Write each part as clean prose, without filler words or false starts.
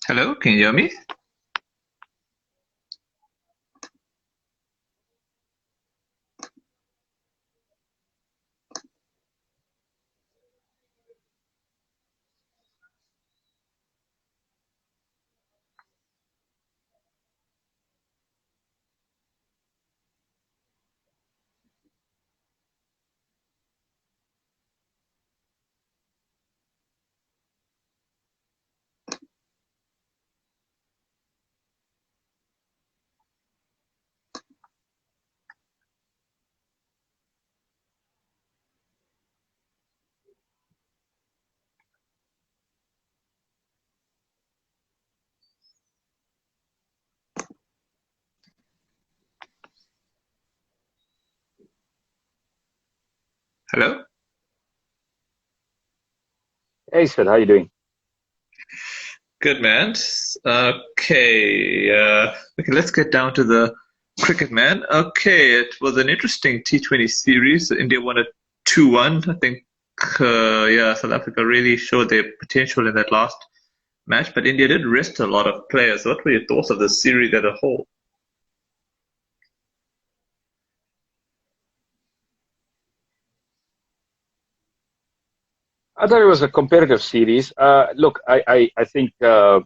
Hello, can you hear me? Hello? Hey, Sid, how you doing? Good, man. Okay, let's get down to the cricket, man. Okay, it was an interesting T20 series. India won it 2-1. I think, yeah, South Africa really showed their potential in that last match, but India did rest a lot of players. What were your thoughts of the series as a whole? I thought it was a competitive series. Look, I think the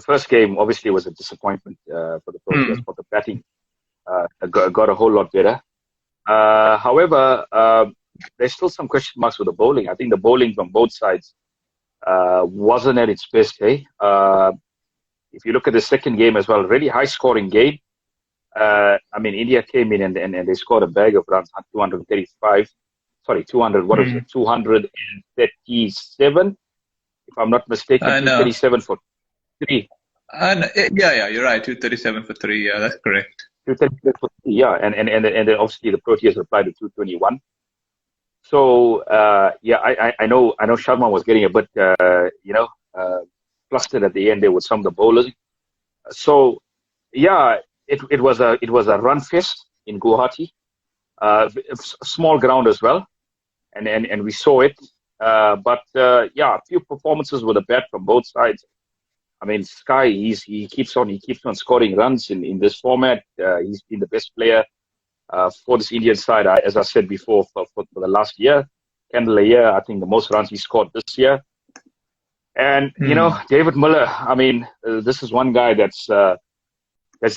first game obviously was a disappointment for the Proteas, Hmm. but the batting got a whole lot better. However, there's still some question marks with the bowling. I think the bowling from both sides wasn't at its best, hey? If you look at the second game as well, really high scoring game. I mean, India came in and they scored a bag of runs, 235. Sorry, 200, what was Hmm. it? 237, if I'm not mistaken, I know. 237 for three. Yeah, you're right. 237 for three. Yeah, that's correct. 237 for three, yeah. And then obviously the Proteas replied to 221. So, yeah, I know Sharma was getting a bit, uh, flustered at the end there with some of the bowlers. So, yeah, it was a run fest in Guwahati, small ground as well. And we saw it. But yeah, a few performances with a bat from both sides. I mean, Sky, he keeps on scoring runs in this format. He's been the best player for this Indian side, as I said before, for the last year. Kendall a year, I think the most runs he scored this year. And Hmm. David Miller. I mean, this is one guy that's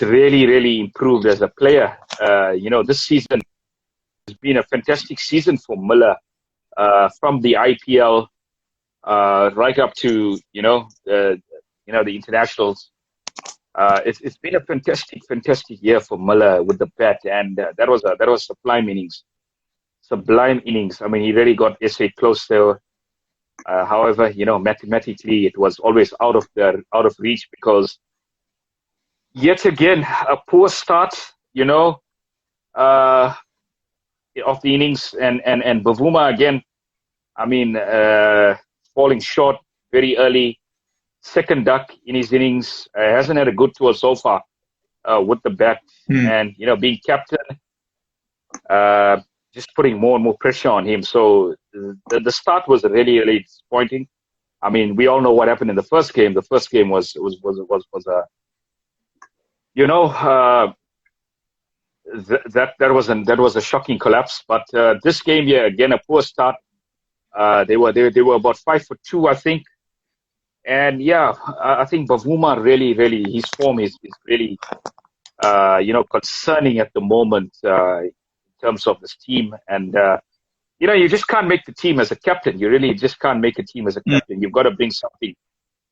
really really improved as a player. This season has been a fantastic season for Miller, from the IPL right up to the internationals. It's been a fantastic year for Muller with the bat, and that was sublime innings. I mean, he really got SA close there. However, mathematically, it was always out of reach because yet again a poor start. You know, uh, of the innings, and Bavuma again. I mean, falling short very early. Second duck in his innings. Hasn't had a good tour so far with the bat, Hmm. and being captain, uh, just putting more and more pressure on him. So the start was really really disappointing. I mean, we all know what happened in the first game. The first game was a you know that was a shocking collapse. But this game, yeah, again a poor start. They were about 5 for 2, I think. And yeah, I think Bavuma really, really, his form is really, concerning at the moment in terms of this team. And, you just can't make the team as a captain. You really just can't make a team as a captain. You've got to bring something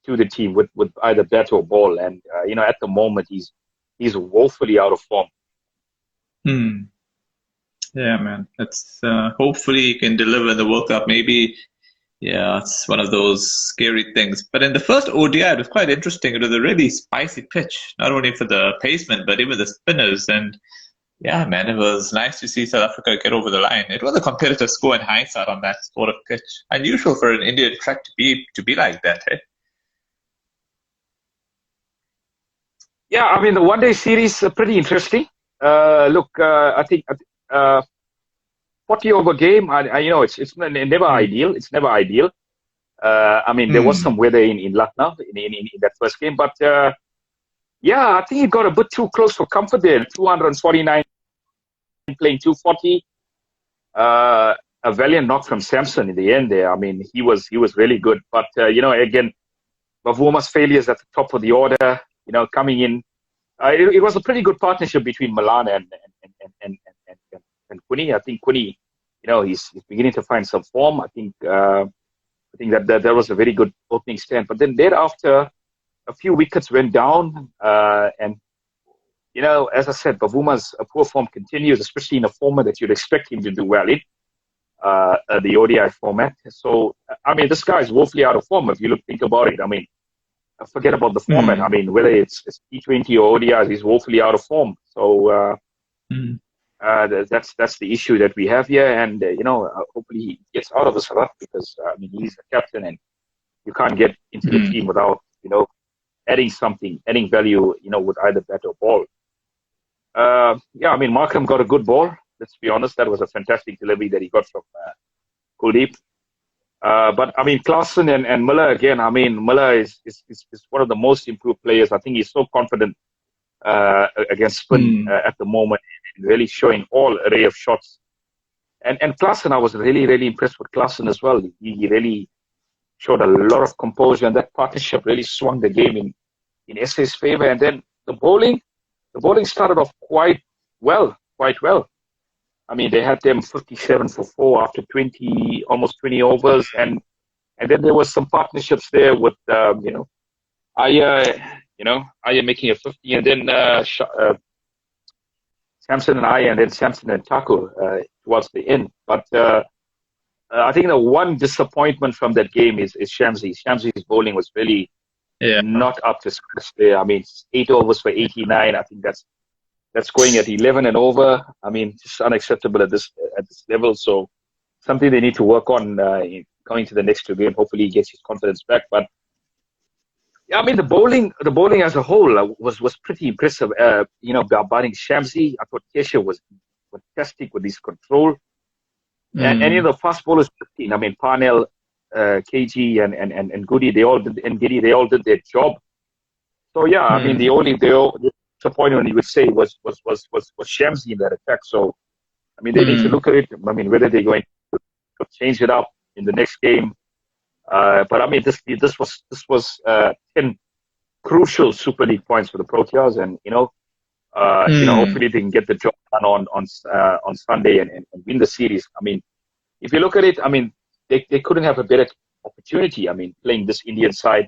to the team with either bat or ball. And, at the moment, he's woefully out of form. Hmm. Yeah, man. It's hopefully he can deliver the World Cup. Maybe, yeah, it's one of those scary things. But in the first ODI, it was quite interesting. It was a really spicy pitch, not only for the paceman, but even the spinners. And yeah, man, it was nice to see South Africa get over the line. It was a competitive score in hindsight on that sort of pitch. Unusual for an Indian track to be like that, eh? Yeah, I mean, the one day series pretty interesting. Look, I think 40 over game. It's never Hmm. ideal. It's never ideal. I mean, there was some weather in Lucknow in that first game, but yeah, I think he got a bit too close for comfort there. 249 playing 240. A valiant knock from Samson in the end there. I mean, he was really good. But you know, again, Bavuma's failures at the top of the order. You know, coming in, it was a pretty good partnership between Milan and Kuni. I think Kuni, you know, he's beginning to find some form. I think that was a very good opening stand. But then thereafter, a few wickets went down, and you know, as I said, Bavuma's poor form continues, especially in a format that you'd expect him to do well in, the ODI format. So, I mean, this guy is woefully out of form if you think about it. I mean, forget about the format. I mean, whether it's T20 or ODIs, he's woefully out of form. So, that's the issue that we have here. And, you know, hopefully he gets out of this rut because, I mean, he's the captain and you can't get into the team without, you know, adding value, you know, with either bat or ball. Yeah, I mean, Markham got a good ball. Let's be honest, that was a fantastic delivery that he got from Kuldeep. But I mean, Klaassen and Miller again. I mean, Miller is one of the most improved players. I think he's so confident against spin at the moment, really showing all array of shots. And Klaassen, I was really impressed with Klaassen as well. He really showed a lot of composure, and that partnership really swung the game in SA's favor. And then the bowling started off quite well. I mean, they had them 57 for 4 after almost 20 overs, and then there was some partnerships there with you know, Aya making a 50, and then Samson and Aya, and then Samson and Thakur towards the end. But I think the one disappointment from that game is Shamsi. Shamsi's bowling was really not up to scratch there. I mean, 8 overs for 89. I think that's going at 11 and over. I mean, just unacceptable at this level. So something they need to work on going to the next 2 games. Hopefully he gets his confidence back. But yeah, I mean, the bowling as a whole was pretty impressive. You know, barring Shamsi, I thought Kesha was fantastic with his control. And any of the fast bowlers, I mean, Parnell, KG and Goody, they all did their job. So yeah, I mean, the only disappointment you would say was Shamsi in that attack. So I mean, they need to look at it. I mean, whether they're going to change it up in the next game. But I mean, this was 10 crucial Super League points for the Proteas, and you know, hopefully they can get the job done on Sunday and win the series. I mean, if you look at it, I mean, they couldn't have a better opportunity. I mean, playing this Indian side,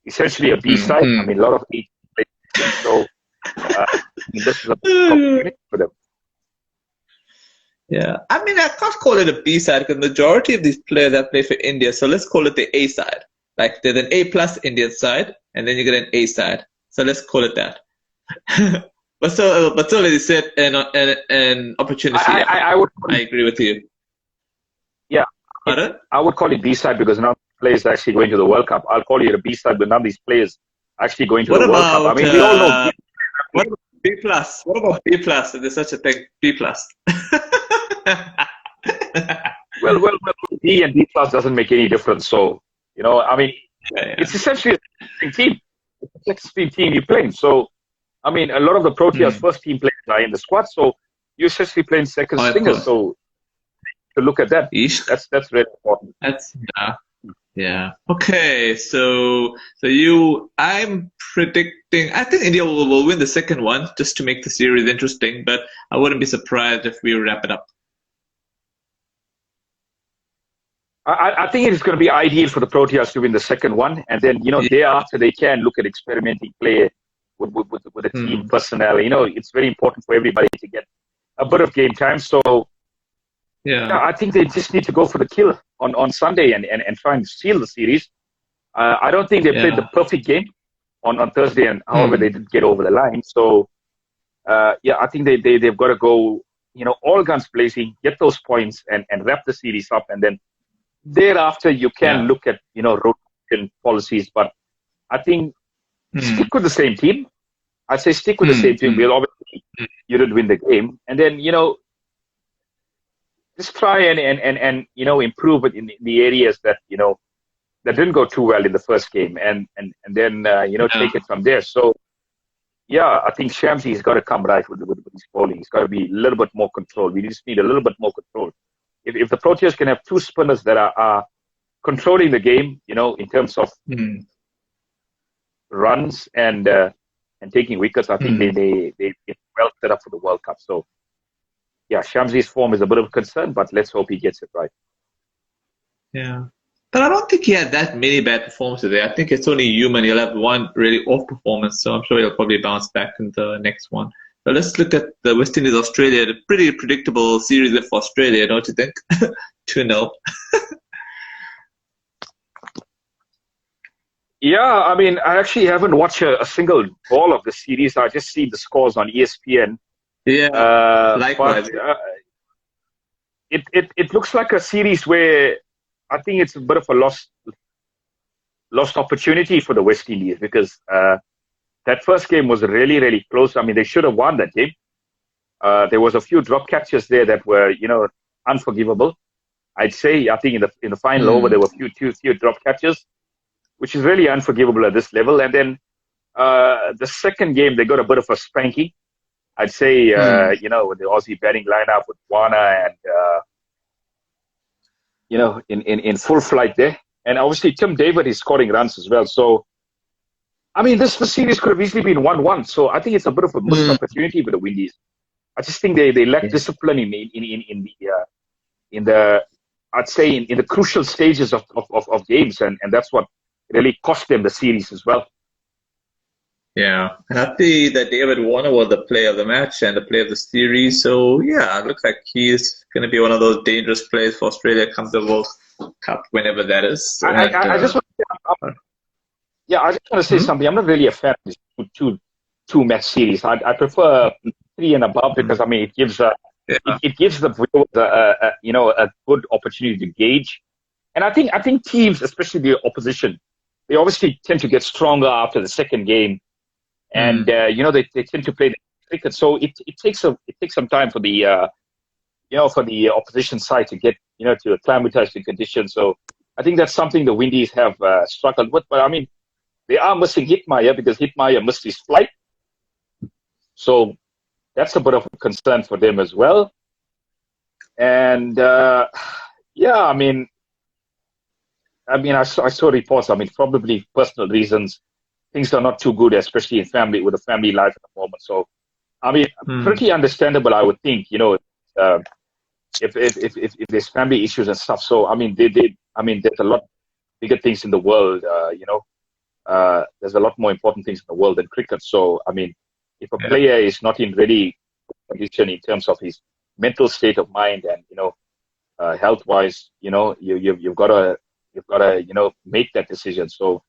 essentially a B side. I mean, a lot of A players. So this is a opportunity for them. Yeah, I mean, I can't call it a B side because majority of these players that play for India, so let's call it the A side. Like there's an A plus Indian side, and then you get an A side. So let's call it that. but still, as you said, an opportunity. I agree with you. Yeah, I would call it B side because none of the players are actually going to the World Cup. I'll call it a B side, but none of these players are actually going to the World Cup. I mean, we all know. What about B plus? What about B plus? If there's such a thing, B plus. well, B and B plus doesn't make any difference. So, you know, I mean, it's essentially a 16 team. It's a 16 team you're playing. So, I mean, a lot of the Proteas first team players are in the squad. So, you're essentially playing second stringers. So, to look at that, that's really important. That's yeah. Okay. So I'm predicting. I think India will win the second one just to make the series interesting. But I wouldn't be surprised if we wrap it up. I think it is going to be ideal for the Proteas to win the second one, and then thereafter they can look at experimenting play with the team personnel. You know, it's very important for everybody to get a bit of game time. So I think they just need to go for the kill on Sunday and try and seal the series. I don't think they played the perfect game on Thursday, and however they did get over the line. So I think they've got to go all guns blazing, get those points and wrap the series up, and then thereafter you can look at rotation policies. But I think stick with the same team. I say stick with the same team. We'll obviously you did win the game, and then just try and improve it in the areas that that didn't go too well in the first game, and then take it from there. So yeah, I think Shamsi's got to come right with his bowling. He's got to be a little bit more control. We just need a little bit more control. If the Proteas can have two spinners that are controlling the game, in terms of runs and taking wickets, I think they get well set up for the World Cup. So yeah, Shamsi's form is a bit of a concern, but let's hope he gets it right. Yeah. But I don't think he had that many bad performances there. I think it's only human. He'll have one really off performance, so I'm sure he'll probably bounce back in the next one. But let's look at the West Indies Australia. A pretty predictable series for Australia, don't you think? 2-0. Yeah, I mean, I actually haven't watched a single ball of the series. I just see the scores on ESPN. Yeah, likewise. But, it looks like a series where I think it's a bit of a lost opportunity for the West Indies, because that first game was really, really close. I mean, they should have won that game. There was a few drop catches there that were, unforgivable. I'd say, I think in the final over, there were few drop catches, which is really unforgivable at this level. And then the second game, they got a bit of a spanking. I'd say, with the Aussie batting lineup with Warner and, in full flight there. And obviously, Tim David is scoring runs as well. So, I mean, the series could have easily been 1-1. So I think it's a bit of a missed opportunity for the Windies. I just think they lack discipline in the crucial stages of games, and that's what really cost them the series as well. Yeah, and I think that David Warner was the player of the match and the player of the series. So yeah, it looks like he's going to be one of those dangerous players for Australia come the World Cup, whenever that is. I just want to say something. I'm not really a fan of this two match series. I prefer 3 and above, because I mean it gives it gives the viewers a good opportunity to gauge. And I think teams, especially the opposition, they obviously tend to get stronger after the second game. And they tend to play the cricket, so it takes some time for the opposition side to get to acclimatise to conditions. So I think that's something the Windies have struggled with. But I mean, they are missing Hitmaier, because Hitmaier missed his flight, so that's a bit of a concern for them as well. And I mean, I saw reports. I mean, probably personal reasons. Things are not too good, especially with a family life at the moment. So, I mean, pretty understandable, I would think. If there's family issues and stuff. So, I mean, there's a lot bigger things in the world. There's a lot more important things in the world than cricket. So, I mean, if a player is not in ready condition in terms of his mental state of mind and health-wise, you've got to make that decision. So,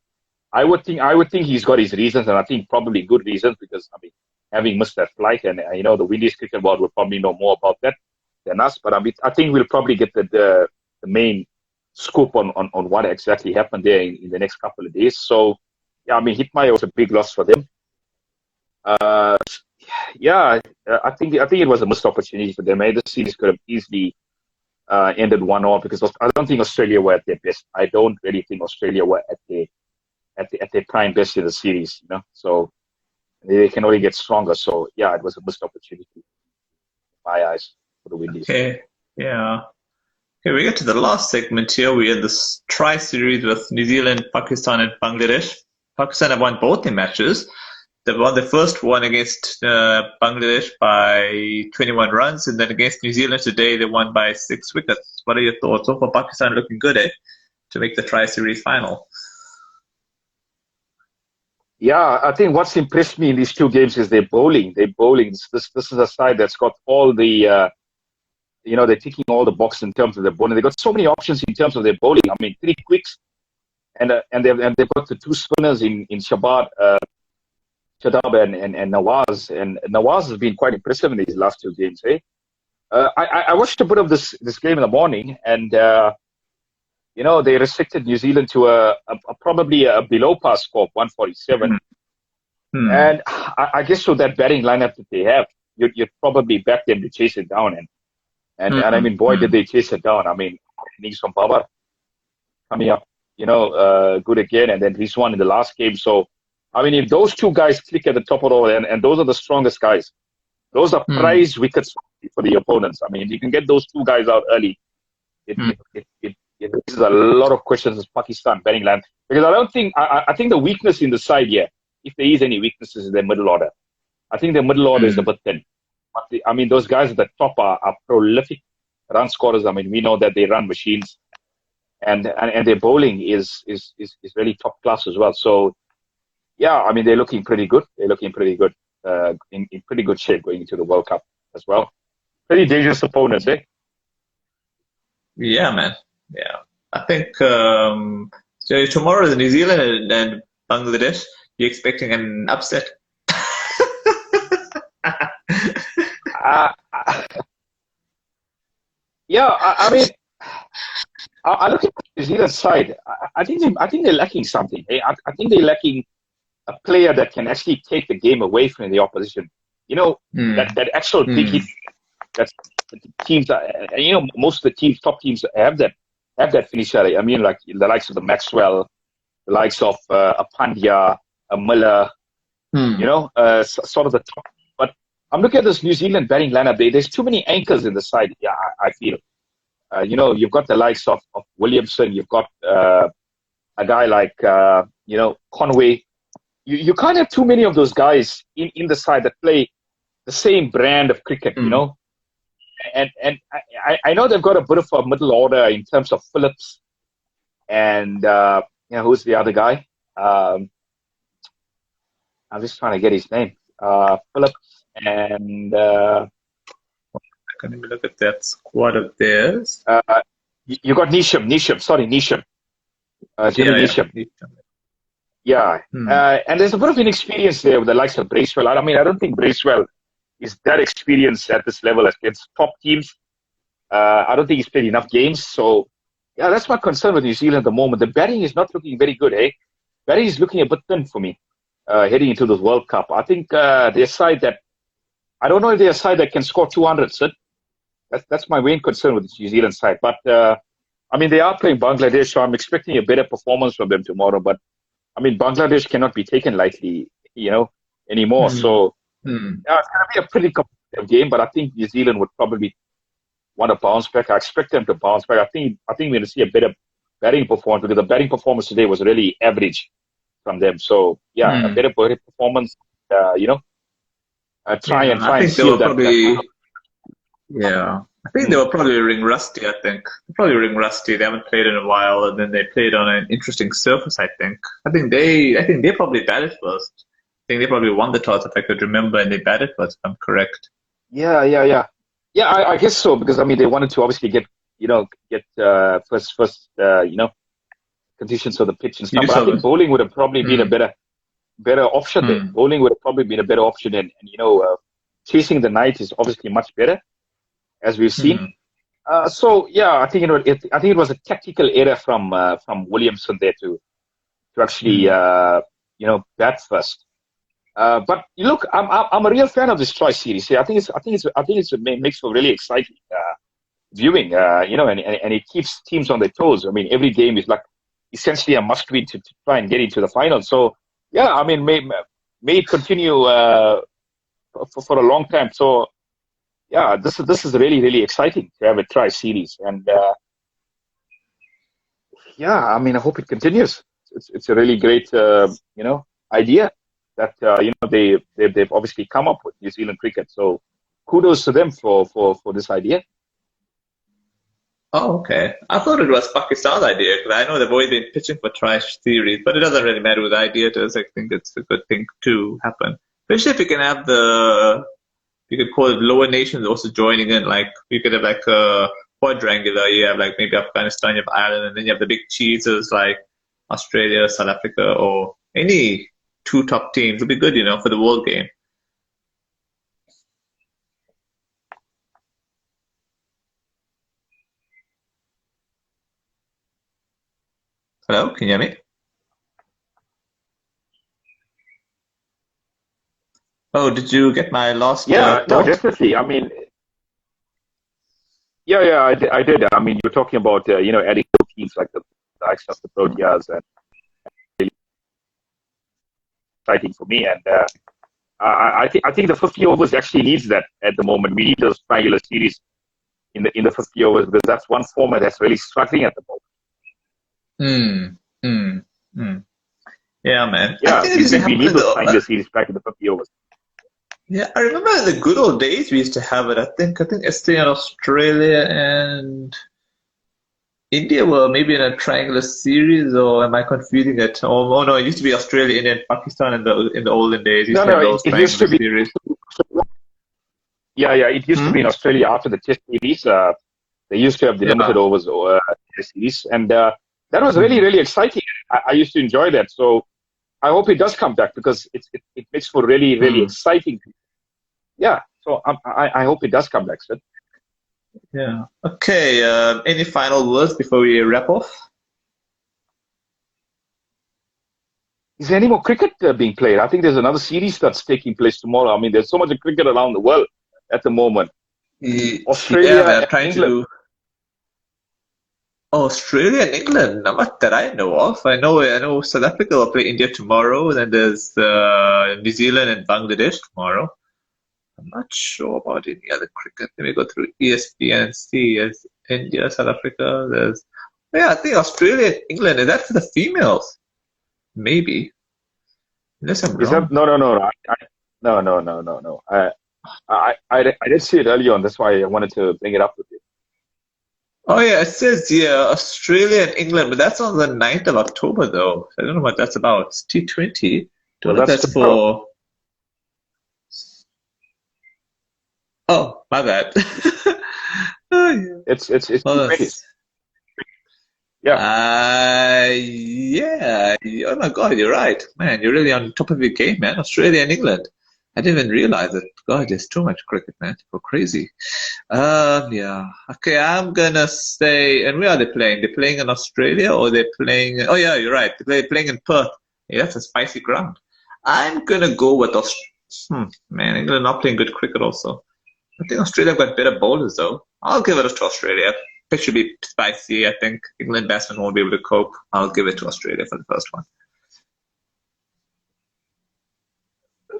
I would think he's got his reasons, and I think probably good reasons, because I mean, having missed that flight, and the Windies Cricket Board will probably know more about that than us. But I mean, I think we'll probably get the main scoop on what exactly happened there in the next couple of days. So yeah, I mean, Hitmaier was a big loss for them. I think it was a missed opportunity for them. The series could have easily ended 1-1, because I don't think Australia were at their best. I don't really think Australia were at their prime best in the series, so they can only get stronger. So yeah, it was a missed opportunity in my eyes for the Windies. Okay, yeah. Okay, we get to the last segment here. We had this tri-series with New Zealand, Pakistan, and Bangladesh. Pakistan have won both their matches. They won the first one against Bangladesh by 21 runs, and then against New Zealand today, they won by 6 wickets. What are your thoughts? So for Pakistan, looking good, to make the tri-series final. Yeah, I think what's impressed me in these two games is their bowling. This is a side that's got all the, they're ticking all the boxes in terms of their bowling. They've got so many options in terms of their bowling. I mean, 3 quicks, and they've got the 2 spinners in Shadab and Nawaz. And Nawaz has been quite impressive in these last 2 games. I watched a bit of this game in the morning, and they restricted New Zealand to probably a below par score of 147. And I guess with that batting lineup that they have, you'd probably back them to chase it down. And I mean, boy, did they chase it down. I mean, innings from Babar coming up. good again, and then Rizwan in the last game. So, I mean, if those two guys click at the top of the order, and those are the strongest guys, those are prize wickets for the opponents. I mean, if you can get those two guys out early, it raises a lot of questions as Pakistan batting line. Because I think the weakness in the side here, if there is any weaknesses, is their middle order. I think their middle order is a bit thin. But I mean, those guys at the top are prolific run scorers. I mean, we know that they run machines, and their bowling is really top class as well. So, yeah, I mean, they're looking pretty good. They're looking pretty good, in pretty good shape going into the World Cup as well. Pretty dangerous opponents, eh? Yeah, man. Yeah. I think so tomorrow is New Zealand and Bangladesh. You're expecting an upset? Yeah, I mean, I look at the New Zealand side. I think they're lacking something. I think they're lacking a player that can actually take the game away from the opposition. That actual big hit. That's the teams. Most of the teams, top teams, have that finisher. I mean, like the likes of the Maxwell, the likes of a Pandya, a Miller. Sort of the top. But I'm looking at this New Zealand batting lineup. There's too many anchors in the side. Yeah, I feel. You've got the likes of Williamson. You've got a guy like Conway. You can't have too many of those guys in the side that play the same brand of cricket. And I know they've got a bit of a middle order in terms of Phillips and who's the other guy? I'm just trying to get his name. Phillips and I can even look at that squad of theirs. You got Nisham. Sorry, Nisham. Jimmy Nisham. Yeah. And there's a bit of inexperience there with the likes of Bracewell. I mean, I don't think Bracewell is that experienced at this level against top teams. I don't think he's played enough games. So, yeah, that's my concern with New Zealand at the moment. The batting is not looking very good, eh? Batting is looking a bit thin for me heading into this World Cup. I think they're a side that, I don't know if they're a side that can score 200, Sid. That's my main concern with the New Zealand side. But, I mean, they are playing Bangladesh, so I'm expecting a better performance from them tomorrow. But, I mean, Bangladesh cannot be taken lightly, anymore. So, yeah, it's going to be a pretty competitive game, but I think New Zealand would probably want to bounce back. I expect them to bounce back. I think we're going to see a better batting performance because the batting performance today was really average from them. So, yeah, a better performance, try and seal that. Yeah. I think they were probably ring rusty, They haven't played in a while, and then they played on an interesting surface, I think. I think they probably batted first. I think they probably won the toss, if I could remember, and they batted first, if I'm correct. Yeah. Yeah, I guess so, because, I mean, they wanted to obviously get first conditions of the pitch and stuff. But I think bowling would have probably been a better option there. Bowling would have probably been a better option, and chasing the night is obviously much better, as we've seen. So yeah, I think it was a tactical error from Williamson there to actually bat first. But look, I'm a real fan of this Troy series. I think it makes for really exciting viewing. And it keeps teams on their toes. I mean, every game is like essentially a must-win to try and get into the final. So yeah, I mean, may it continue for a long time. So yeah, this is really, really exciting to have a Tri series, and yeah, I mean, I hope it continues. It's a really great idea that they've obviously come up with New Zealand cricket. So kudos to them for this idea. Oh, okay. I thought it was Pakistan's idea, because I know they've always been pitching for Tri series, but it doesn't really matter whose idea it is. I think it's a good thing to happen. Especially if you can have you could call it lower nations also joining in. Like, you could have like a quadrangular. You have like maybe Afghanistan, you have Ireland, and then you have the big cheeses like Australia, South Africa, or any two top teams. It'll be good, for the world game. Hello, can you hear me? Oh, did you get my last? Yeah, no, definitely. I mean, yeah, I did. I mean, you're talking about adding teams like the the likes of the Proteas, and really exciting for me. And I think the 50 overs actually needs that at the moment. We need those triangular series in the 50 overs, because that's one format that's really struggling at the moment. Yeah, man. Yeah, I think it used to we happen need in those triangular series back in the 50 overs. Yeah, I remember in the good old days we used to have it. I think SA and Australia and India were maybe in a triangular series, or am I confusing it? Oh no, it used to be Australia, India, and Pakistan in the olden days. Used to have those It used to triangular be. series. Yeah, it used to be in Australia after the Test series. They used to have the limited overs or Test series, and that was really, really exciting. I used to enjoy that. So I hope it does come back, because it makes for really, really exciting. Yeah, so I hope it does come back, Sid. Yeah. Okay. Any final words before we wrap off? Is there any more cricket being played? I think there's another series that's taking place tomorrow. I mean, there's so much cricket around the world at the moment. Australia, yeah, man, I'm trying England. to do Australia and England. Not that I know of. I know South Africa will play India tomorrow. Then there's New Zealand and Bangladesh tomorrow. I'm not sure about any other cricket. Let me go through ESPN and see. There's India, South Africa. I think Australia and England. Is that for the females? Maybe. Unless I'm wrong. No. I did see it earlier on. That's why I wanted to bring it up with you. Oh yeah, it says Australia and England, but that's on the 9th of October though. I don't know what that's about. It's T20. Don't know if that's for. Oh, my bad. Oh, yeah. It's T20. Yeah. Yeah. Oh my God, you're right, man. You're really on top of your game, man. Australia and England. I didn't even realize it. God, there's too much cricket, man. Go crazy. Yeah. Okay, I'm gonna say. And where are they playing? They're playing in Australia, or they're playing? Oh yeah, you're right. They're playing in Perth. Yeah, that's a spicy ground. I'm gonna go with Man, England not playing good cricket also. I think Australia have got better bowlers though. I'll give it to Australia. It should be spicy. I think England batsmen won't be able to cope. I'll give it to Australia for the first one.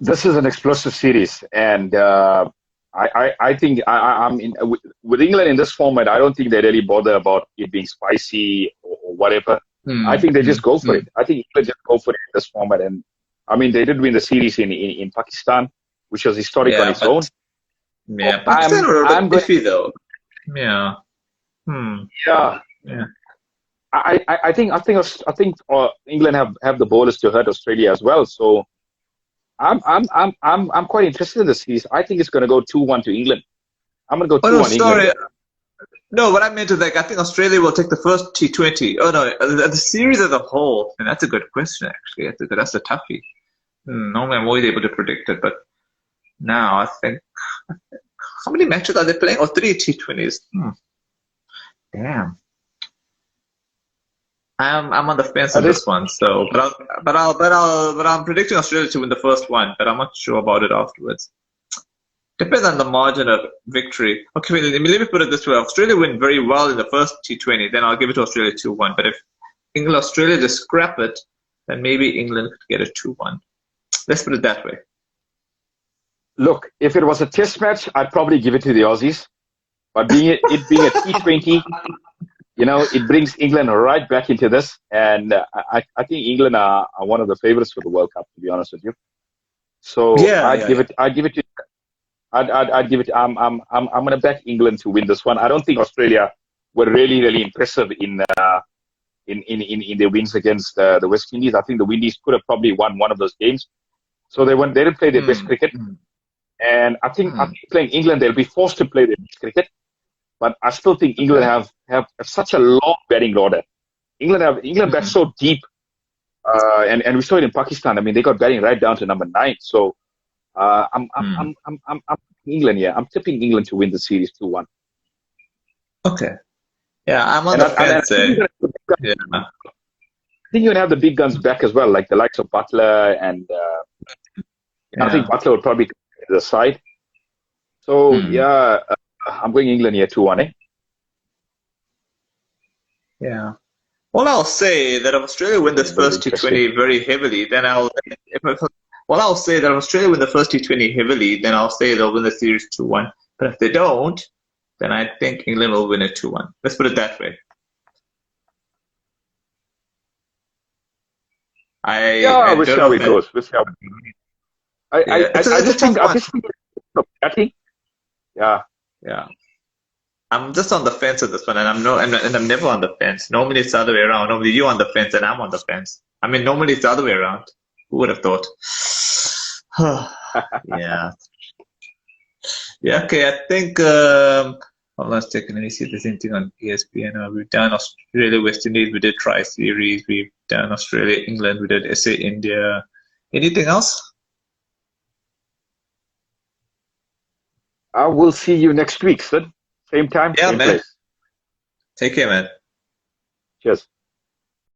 This is an explosive series, and I think I'm in with England in this format. I don't think they really bother about it being spicy or whatever. I think they just go for it. I think England just go for it in this format, and I mean they did win the series in Pakistan, which was historic on its own. Yeah, Pakistan were a bit iffy though. Yeah. Yeah. I think England have the bowlers to hurt Australia as well. So I'm quite interested in this series. I think it's going to go 2-1 to England. I'm going to go 2-1 England. No, what I meant is I think Australia will take the first T20. Oh no, the series as a whole. And that's a good question actually. That's a toughie. Normally I'm always able to predict it, but now I think how many matches are they playing? Oh, 3 T20s. Damn. I'm on the fence on this one, so but I'm predicting Australia to win the first one, but I'm not sure about it afterwards. Depends on the margin of victory. Okay, let me put it this way: Australia win very well in the first T20, then I'll give it to Australia 2-1. But if Australia just scrap it, then maybe England could get a 2-1. Let's put it that way. Look, if it was a Test match, I'd probably give it to the Aussies. But being a T20. It brings England right back into this, and I think England are one of the favorites for the World Cup, to be honest with you. So I'd give it to. I'd give it. I'm going to back England to win this one. I don't think Australia were really, really impressive in their wins against the West Indies. I think the Windies could have probably won one of those games. So they didn't play their best cricket, and I think playing England, they'll be forced to play their best cricket. But I still think England have such a long batting order. England bats so deep, and we saw it in Pakistan. I mean, they got batting right down to number 9. So I'm England. Yeah, I'm tipping England to win the series 2-1. Okay. Yeah, I'm on the fence. I think you're gonna have the big guns back as well, like the likes of Butler, and I think Butler would probably come to the side. So I'm going England here 2-1. Yeah. Well, I'll say that if Australia win this Very first interesting. T20 very heavily, then well, I'll say that if Australia win the first T20 heavily, then I'll say they'll win the series 2-1. But if they don't, then I think England will win it 2-1. Let's put it that way. Yeah, I we'll don't see know how if it goes. We'll see how it goes. yeah, I it's a just tough think one. batting. Yeah. Yeah. I'm just on the fence with this one, and I'm never on the fence. Normally it's the other way around. Normally you're on the fence and I'm on the fence. I mean, normally it's the other way around. Who would have thought? Yeah. Yeah. Okay. I think. Hold on a second. Let me see if there's anything on ESPN. We've done Australia, West Indies. We did Tri Series. We've done Australia, England. We did SA India. Anything else? I will see you next week, Sid. Same time, Yeah, same man. place. Take care, man. Cheers.